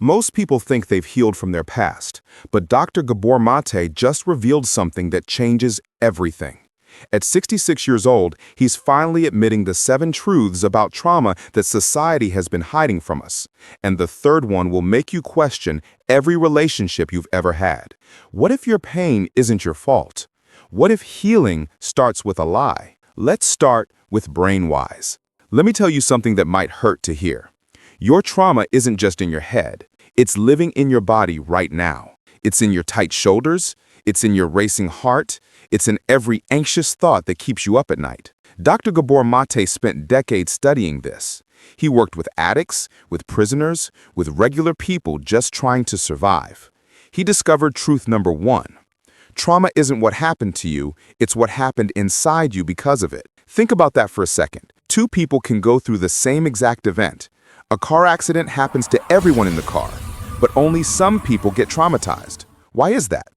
Most people think they've healed from their past, but Dr. Gabor Maté just revealed something that changes everything. At 66 years old, he's finally admitting the 7 truths about trauma that society has been hiding from us. And the third one will make you question every relationship you've ever had. What if your pain isn't your fault? What if healing starts with a lie? Let's start with Brainwise. Let me tell you something that might hurt to hear. Your trauma isn't just in your head. It's living in your body right now. It's in your tight shoulders. It's in your racing heart. It's in every anxious thought that keeps you up at night. Dr. Gabor Maté spent decades studying this. He worked with addicts, with prisoners, with regular people just trying to survive. He discovered truth number 1. Trauma isn't what happened to you, it's what happened inside you because of it. Think about that for a second. 2 people can go through the same exact event. A car accident happens to everyone in the car, but only some people get traumatized. Why is that?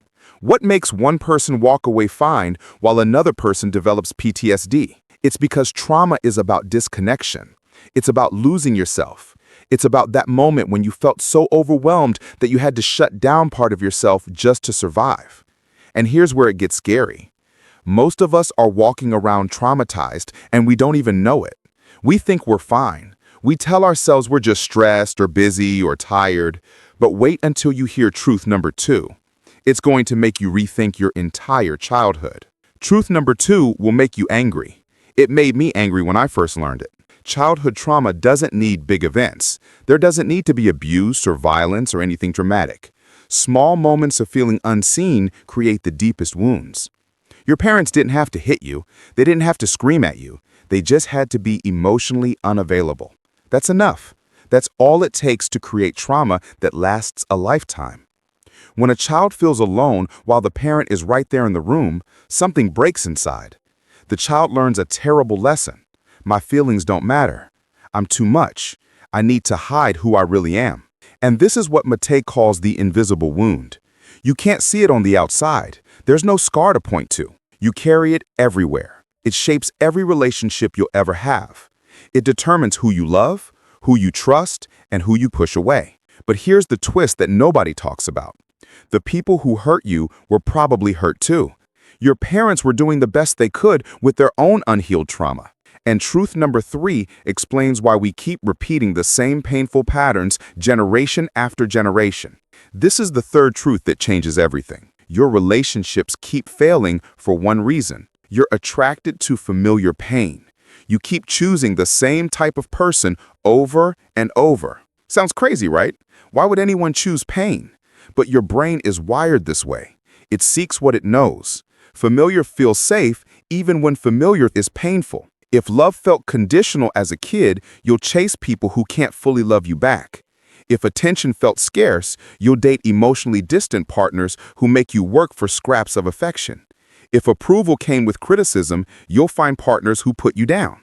What makes one person walk away fine while another person develops PTSD? It's because trauma is about disconnection. It's about losing yourself. It's about that moment when you felt so overwhelmed that you had to shut down part of yourself just to survive. And here's where it gets scary. Most of us are walking around traumatized and we don't even know it. We think we're fine. We tell ourselves we're just stressed or busy or tired. But wait until you hear truth number 2. It's going to make you rethink your entire childhood. Truth number 2 will make you angry. It made me angry when I first learned it. Childhood trauma doesn't need big events. There doesn't need to be abuse or violence or anything dramatic. Small moments of feeling unseen create the deepest wounds. Your parents didn't have to hit you. They didn't have to scream at you. They just had to be emotionally unavailable. That's enough. That's all it takes to create trauma that lasts a lifetime. When a child feels alone while the parent is right there in the room, something breaks inside. The child learns a terrible lesson. My feelings don't matter. I'm too much. I need to hide who I really am. And this is what Maté calls the invisible wound. You can't see it on the outside. There's no scar to point to. You carry it everywhere. It shapes every relationship you'll ever have. It determines who you love, who you trust, and who you push away. But here's the twist that nobody talks about. The people who hurt you were probably hurt too. Your parents were doing the best they could with their own unhealed trauma. And truth number 3 explains why we keep repeating the same painful patterns generation after generation. This is the third truth that changes everything. Your relationships keep failing for one reason. You're attracted to familiar pain. You keep choosing the same type of person over and over. Sounds crazy, right? Why would anyone choose pain? But your brain is wired this way. It seeks what it knows. Familiar feels safe even when familiar is painful. If love felt conditional as a kid, you'll chase people who can't fully love you back. If attention felt scarce, you'll date emotionally distant partners who make you work for scraps of affection. If approval came with criticism, you'll find partners who put you down.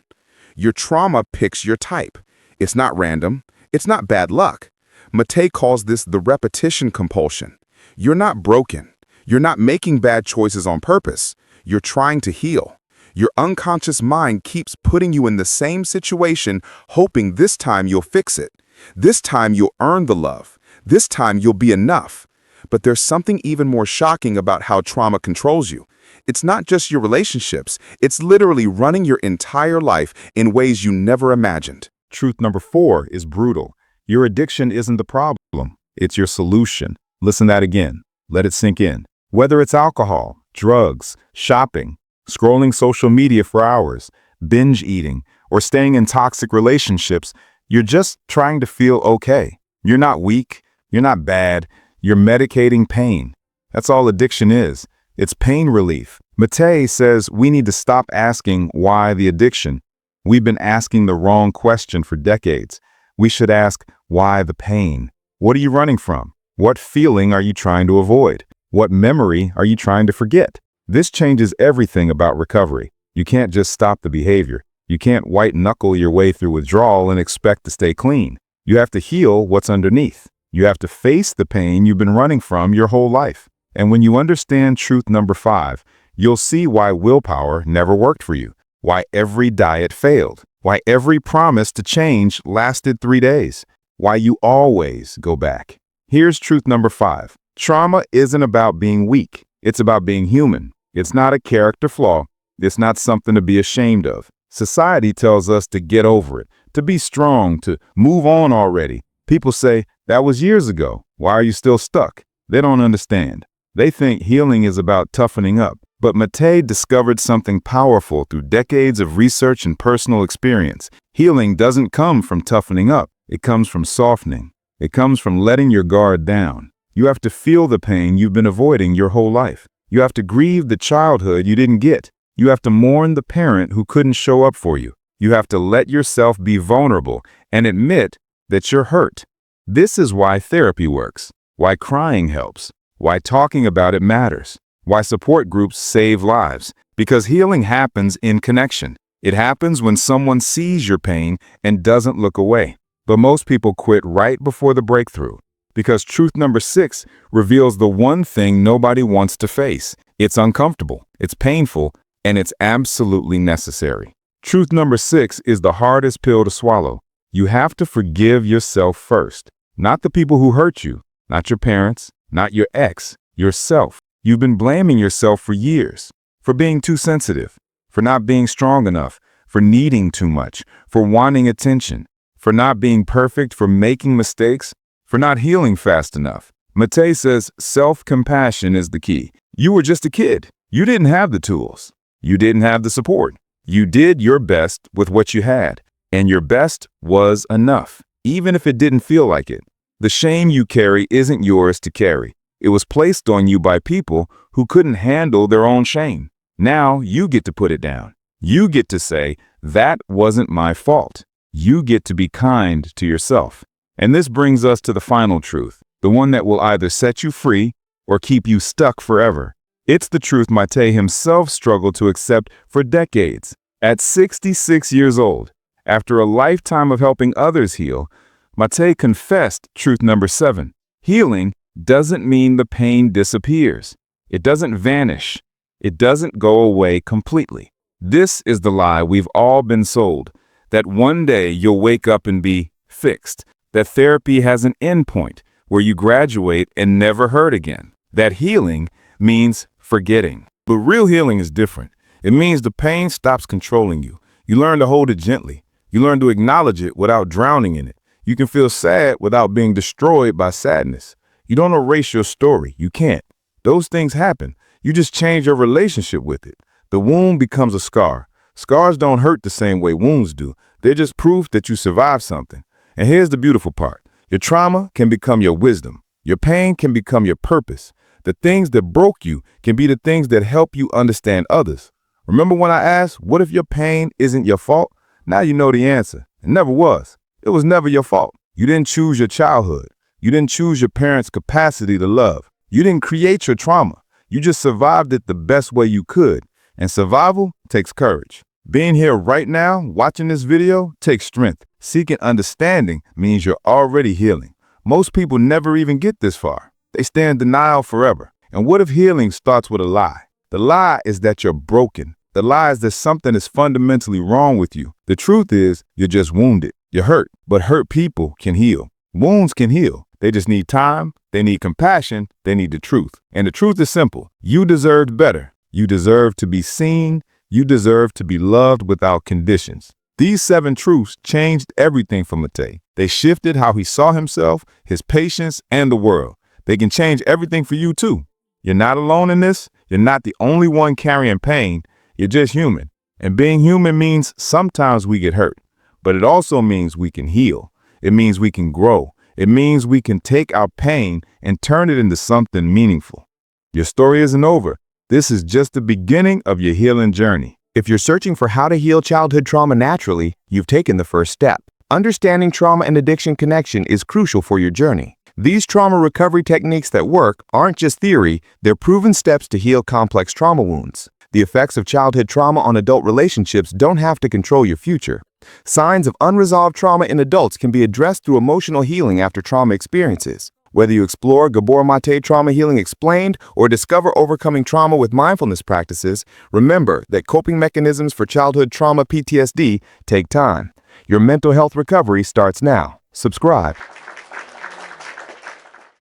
Your trauma picks your type. It's not random. It's not bad luck. Maté calls this the repetition compulsion. You're not broken. You're not making bad choices on purpose. You're trying to heal. Your unconscious mind keeps putting you in the same situation, hoping this time you'll fix it. This time you'll earn the love. This time you'll be enough. But there's something even more shocking about how trauma controls you. It's not just your relationships. It's literally running your entire life in ways you never imagined. Truth number 4 is brutal. Your addiction isn't the problem. It's your solution. Listen to that again. Let it sink in. Whether it's alcohol, drugs, shopping, scrolling social media for hours, binge eating, or staying in toxic relationships, you're just trying to feel okay. You're not weak. You're not bad. You're medicating pain. That's all addiction is. It's pain relief. Maté says we need to stop asking why the addiction. We've been asking the wrong question for decades. We should ask, why the pain? What are you running from? What feeling are you trying to avoid? What memory are you trying to forget? This changes everything about recovery. You can't just stop the behavior. You can't white-knuckle your way through withdrawal and expect to stay clean. You have to heal what's underneath. You have to face the pain you've been running from your whole life. And when you understand truth number 5, you'll see why willpower never worked for you, why every diet failed, why every promise to change lasted 3 days, why you always go back. Here's truth number 5. Trauma isn't about being weak. It's about being human. It's not a character flaw. It's not something to be ashamed of. Society tells us to get over it, to be strong, to move on already. People say, that was years ago. Why are you still stuck? They don't understand. They think healing is about toughening up. But Maté discovered something powerful through decades of research and personal experience. Healing doesn't come from toughening up. It comes from softening. It comes from letting your guard down. You have to feel the pain you've been avoiding your whole life. You have to grieve the childhood you didn't get. You have to mourn the parent who couldn't show up for you. You have to let yourself be vulnerable and admit that you're hurt. This is why therapy works, why crying helps, why talking about it matters, why support groups save lives. Because healing happens in connection. It happens when someone sees your pain and doesn't look away. But most people quit right before the breakthrough. Because truth number 6 reveals the one thing nobody wants to face. It's uncomfortable, it's painful, and it's absolutely necessary. Truth number 6 is the hardest pill to swallow. You have to forgive yourself first. Not the people who hurt you, not your parents, not your ex, yourself. You've been blaming yourself for years, for being too sensitive, for not being strong enough, for needing too much, for wanting attention, for not being perfect, for making mistakes, for not healing fast enough. Maté says self-compassion is the key. You were just a kid. You didn't have the tools. You didn't have the support. You did your best with what you had, and your best was enough, even if it didn't feel like it. The shame you carry isn't yours to carry. It was placed on you by people who couldn't handle their own shame. Now you get to put it down. You get to say, that wasn't my fault. You get to be kind to yourself. And this brings us to the final truth, the one that will either set you free or keep you stuck forever. It's the truth Maté himself struggled to accept for decades. At 66 years old, after a lifetime of helping others heal, Maté confessed truth number 7. Healing doesn't mean the pain disappears. It doesn't vanish. It doesn't go away completely. This is the lie we've all been sold, that one day you'll wake up and be fixed, that therapy has an endpoint where you graduate and never hurt again, that healing means forgetting. But real healing is different. It means the pain stops controlling you. You learn to hold it gently. You learn to acknowledge it without drowning in it. You can feel sad without being destroyed by sadness. You don't erase your story. You can't. Those things happen. You just change your relationship with it. The wound becomes a scar. Scars don't hurt the same way wounds do. They're just proof that you survived something. And here's the beautiful part. Your trauma can become your wisdom. Your pain can become your purpose. The things that broke you can be the things that help you understand others. Remember when I asked, what if your pain isn't your fault? Now you know the answer. It never was. It was never your fault. You didn't choose your childhood. You didn't choose your parents' capacity to love. You didn't create your trauma. You just survived it the best way you could. And survival takes courage. Being here right now, watching this video, takes strength. Seeking understanding means you're already healing. Most people never even get this far. They stay in denial forever. And what if healing starts with a lie? The lie is that you're broken. The lie is that something is fundamentally wrong with you. The truth is you're just wounded. You're hurt. But hurt people can heal. Wounds can heal. They just need time. They need compassion. They need the truth. And the truth is simple. You deserved better. You deserve to be seen. You deserve to be loved without conditions. These 7 truths changed everything for Maté. They shifted how he saw himself, his patience, and the world. They can change everything for you too. You're not alone in this. You're not the only one carrying pain. You're just human. And being human means sometimes we get hurt, but it also means we can heal. It means we can grow. It means we can take our pain and turn it into something meaningful. Your story isn't over. This is just the beginning of your healing journey. If you're searching for how to heal childhood trauma naturally, you've taken the first step. Understanding trauma and addiction connection is crucial for your journey. These trauma recovery techniques that work aren't just theory, they're proven steps to heal complex trauma wounds. The effects of childhood trauma on adult relationships don't have to control your future. Signs of unresolved trauma in adults can be addressed through emotional healing after trauma experiences. Whether you explore Gabor Maté Trauma Healing Explained or discover overcoming trauma with mindfulness practices, remember that coping mechanisms for childhood trauma PTSD take time. Your mental health recovery starts now. Subscribe.